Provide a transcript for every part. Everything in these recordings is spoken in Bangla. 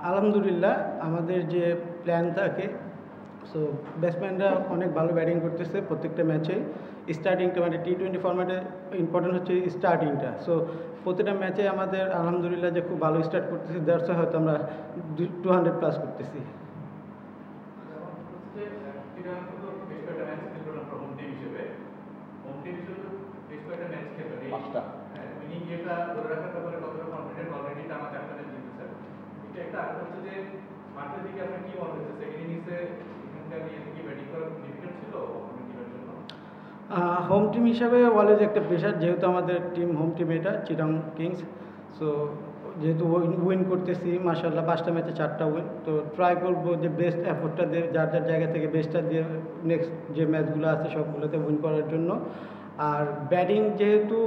আলহামদুলিল্লাহ আমাদের যে প্ল্যান থাকে, সো ব্যাটসম্যানরা অনেক ভালো ব্যাটিং করতেছে প্রত্যেকটা ম্যাচে। স্টার্টিংটা মানে টি-20 ফরম্যাটে ইম্পর্টেন্ট হচ্ছে স্টার্টিংটা। সো প্রতিটা ম্যাচে আমাদের আলহামদুলিল্লাহ যে খুব ভালো স্টার্ট করতেছি, দ্যাটস হয়তো আমরা 200+ করতেছি। হোম টিম হিসাবে অলওয়েজ একটা প্রেশার, যেহেতু আমাদের টিম হোম টিম এটা চিটাগং কিংস। সো যেহেতু উইন করতেছি মাশাআল্লাহ, 5টা ম্যাচে 4টা উইন, তো ট্রাই করবো যে বেস্ট এফোর্টটা দিয়ে যার যার জায়গা থেকে বেস্টটা দিয়ে নেক্সট যে ম্যাচগুলো আছে সবগুলোতে উইন করার জন্য। আর ব্যাটিং যেহেতু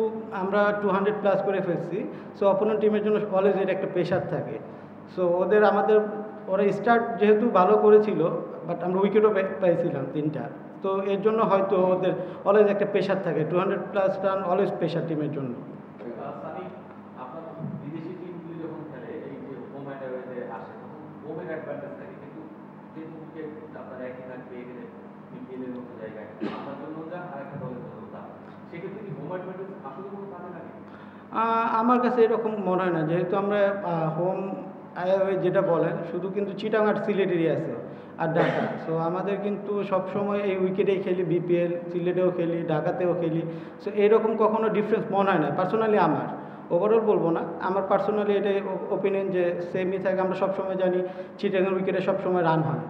আমরা 200+ করে ফেলছি, সো অপোনেন্ট টিমের জন্য অলওয়েজ এটা একটা প্রেশার থাকে। সো ওরা স্টার্ট যেহেতু ভালো করেছিল, বাট আমরা উইকেটও পাইছিলাম 3টা, তো এর জন্য হয়তো ওদের অলওয়েজ একটা প্রেশার থাকে। 200+ রান অলওয়েজ প্রেশার টিমের জন্য। আমার কাছে এরকম মনে হয় না, যেহেতু আমরা হোম যেটা বলেন শুধু কিন্তু চিটাগং আর সিলেটেরই আছে আর ঢাকা। সো আমাদের কিন্তু সবসময় এই উইকেটেই খেলি, বিপিএল সিলেটেও খেলি, ঢাকাতেও খেলি। সো এরকম কখনো ডিফারেন্স মনে হয় না পার্সোনালি আমার। ওভারঅল বলবো না, আমার পার্সোনালি এটাই ওপিনিয়ন যে সেমই থাকে। আমরা সবসময় জানি চিটাগং উইকেটে সবসময় রান হয়।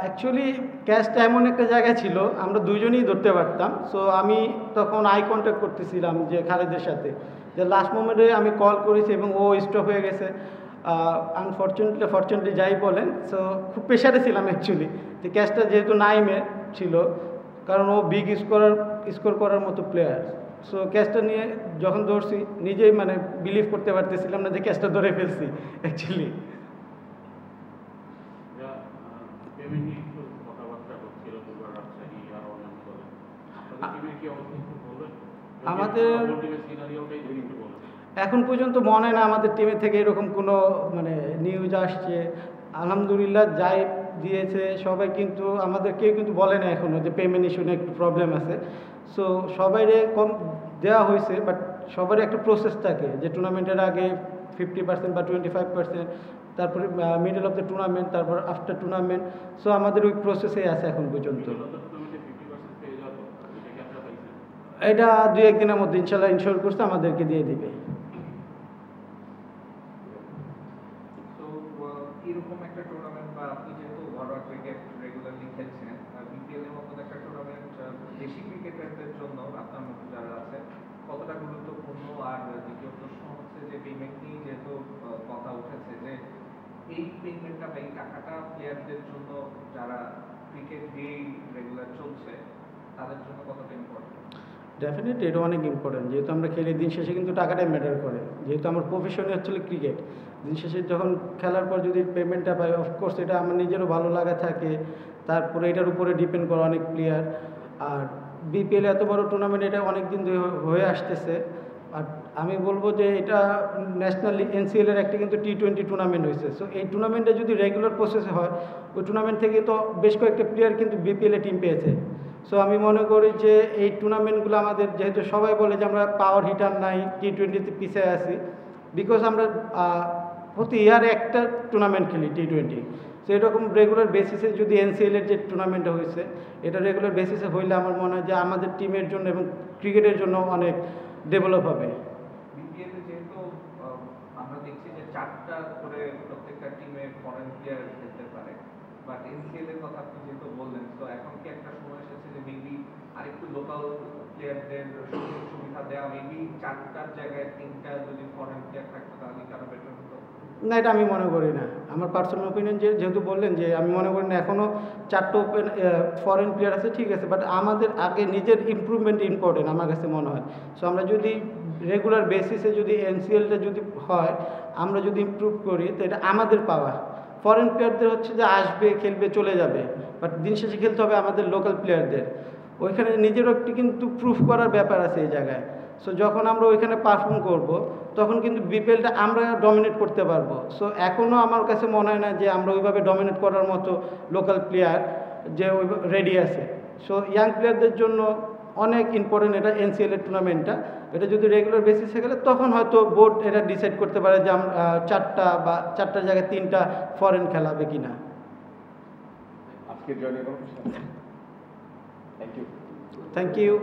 অ্যাকচুয়ালি ক্যাচটা এমন একটা জায়গায় ছিল আমরা দুজনেই ধরতে পারতাম। সো আমি তখন আই কন্ট্যাক্ট করতেছিলাম যে খালেদের সাথে, যে লাস্ট মোমেন্টে আমি কল করেছি এবং ও স্টপ হয়ে গেছে। ফরচুনেটলি যাই বলেন, সো খুব প্রেশারে ছিলাম অ্যাকচুয়ালি, যে ক্যাচটা যেহেতু নাইমে ছিল, কারণ ও বিগ স্কোর করার মতো প্লেয়ার। সো ক্যাচটা নিয়ে যখন ধরছি নিজেই মানে বিলিভ করতে পারতেছিলাম না যে ক্যাচটা ধরে ফেলছি অ্যাকচুয়ালি। আমাদের এখন পর্যন্ত মনে হয় না আমাদের টিমের থেকে এরকম কোনো মানে নিউজ আসছে। আলহামদুলিল্লাহ যাই দিয়েছে সবাই, কিন্তু আমাদের কেউ কিন্তু বলে না এখনও যে পেমেন্ট ইস্যু নিয়ে একটু প্রবলেম আছে। সো সবাইরে কম দেওয়া হয়েছে, বাট সবারই একটা প্রসেস থাকে যে টুর্নামেন্টের আগে 50% বা 25%, তারপরে মিডল অফ দ্য টুর্নামেন্ট, তারপর আফটার টুর্নামেন্ট। সো আমাদের ওই প্রসেসে আছে এখন পর্যন্ত। এটা 2-1 দিনের মধ্যে ইনশাল্লাহ ইনশোর করছে আমাদেরকে দিয়ে দিবে। এরকম একটা টুর্নামেন্ট বা আপনি যেহেতু ঘরোয়া ক্রিকেট রেগুলারলি খেলছেন, বিপিএল এর মতো একটা টুর্নামেন্ট দেশি ক্রিকেটারদের জন্য আপনার মতো যারা আছে কতটা গুরুত্বপূর্ণ? আর দ্বিতীয় প্রশ্ন হচ্ছে যে পেমেন্ট নিয়ে যেহেতু কথা উঠেছে, যে এই পেমেন্টটা বা এই টাকাটা প্লেয়ারদের জন্য যারা ক্রিকেট দিয়েই রেগুলার চলছে তাদের জন্য কতটা ইম্পর্টেন্ট? ডেফিনেটলি এটা অনেক ইম্পর্টেন্ট, যেহেতু আমরা খেলি দিন শেষে কিন্তু টাকাটাই ম্যাটার করে। যেহেতু আমার প্রফেশনই হচ্ছে ক্রিকেট, দিন শেষে যখন খেলার পর যদি পেমেন্টটা পাই, অফকোর্স এটা আমার নিজেরও ভালো লাগা থাকে। তারপরে এটার উপরে ডিপেন্ড করে অনেক প্লেয়ার। আর বিপিএল এত বড় টুর্নামেন্ট, এটা অনেক দিন ধরে হয়ে আসতেছে। আর আমি বলবো যে এটা ন্যাশনাল এনসিএলের একটা কিন্তু টি-20 টুর্নামেন্ট হয়েছে। সো এই টুর্নামেন্টে যদি রেগুলার প্রসেসে হয়, ওই টুর্নামেন্ট থেকে তো বেশ কয়েকটা প্লেয়ার কিন্তু বিপিএলে টিম পেয়েছে। সো আমি মনে করি যে এই টুর্নামেন্টগুলো আমাদের, যেহেতু সবাই বলে যে আমরা পাওয়ার হিটার নাই, টি-20তে পিছিয়ে আছি, বিকজ আমরা প্রতি ইয়ারে একটা টুর্নামেন্ট খেলি টি-20। সো এরকম রেগুলার বেসিসে যদি এনসিএলের যে টুর্নামেন্টটা হয়েছে, এটা রেগুলার বেসিসে হইলে আমার মনে হয় যে আমাদের টিমের জন্য এবং ক্রিকেটের জন্য অনেক ডেভেলপ হবে। বিপিএলে যেহেতু আমরা দেখছি যে 4টা করে প্রত্যেকটা টিমের ফরেন প্লেয়ার খেলতে পারে, বাট এনসিএল এর কথা আপনি যেহেতু বললেন, তো এখন কি একটা সময় এসেছে যে মেবি আরেকটু লোকাল প্লেয়ারদের সুবিধা দেওয়া, মেবি 4টার জায়গায় 3টা যদি ফরেন প্লেয়ার থাকতো তাহলে কারো বেটার হতো? না, এটা আমি মনে করি না। আমার পার্সোনাল ওপিনিয়ন, যেহেতু বললেন যে আমি মনে করি না এখনও 4টা ফরেন প্লেয়ার আছে, ঠিক আছে, বাট আমাদের আগে নিজের ইমপ্রুভমেন্ট ইম্পর্টেন্ট আমার কাছে মনে হয়। সো আমরা যদি রেগুলার বেসিসে যদি এনসিএলটা যদি হয়, আমরা যদি ইমপ্রুভ করি, তো এটা আমাদের পাওয়া। ফরেন প্লেয়ারদের হচ্ছে যে আসবে, খেলবে, চলে যাবে, বাট দিন শেষে খেলতে হবে আমাদের লোকাল প্লেয়ারদের। ওইখানে নিজেরও একটি কিন্তু প্রুফ করার ব্যাপার আছে এই জায়গায়। সো যখন আমরা ওইখানে পারফর্ম করব, তখন কিন্তু বিপিএলটা আমরা ডমিনেট করতে পারবো। সো এখনও আমার কাছে মনে হয় না যে আমরা ওইভাবে ডমিনেট করার মতো লোকাল প্লেয়ার যে ওই রেডি আছে। সো ইয়াং প্লেয়ারদের জন্য অনেক ইম্পর্টেন্ট এটা এনসিএলের টুর্নামেন্টটা। এটা যদি রেগুলার বেসিসে গেলে তখন হয়তো বোর্ড এটা ডিসাইড করতে পারে যে আমরা 4টা বা 4টার জায়গায় 3টা ফরেন খেলাবে কিনা। আজকে জয়েন করুন। Thank you. Thank you.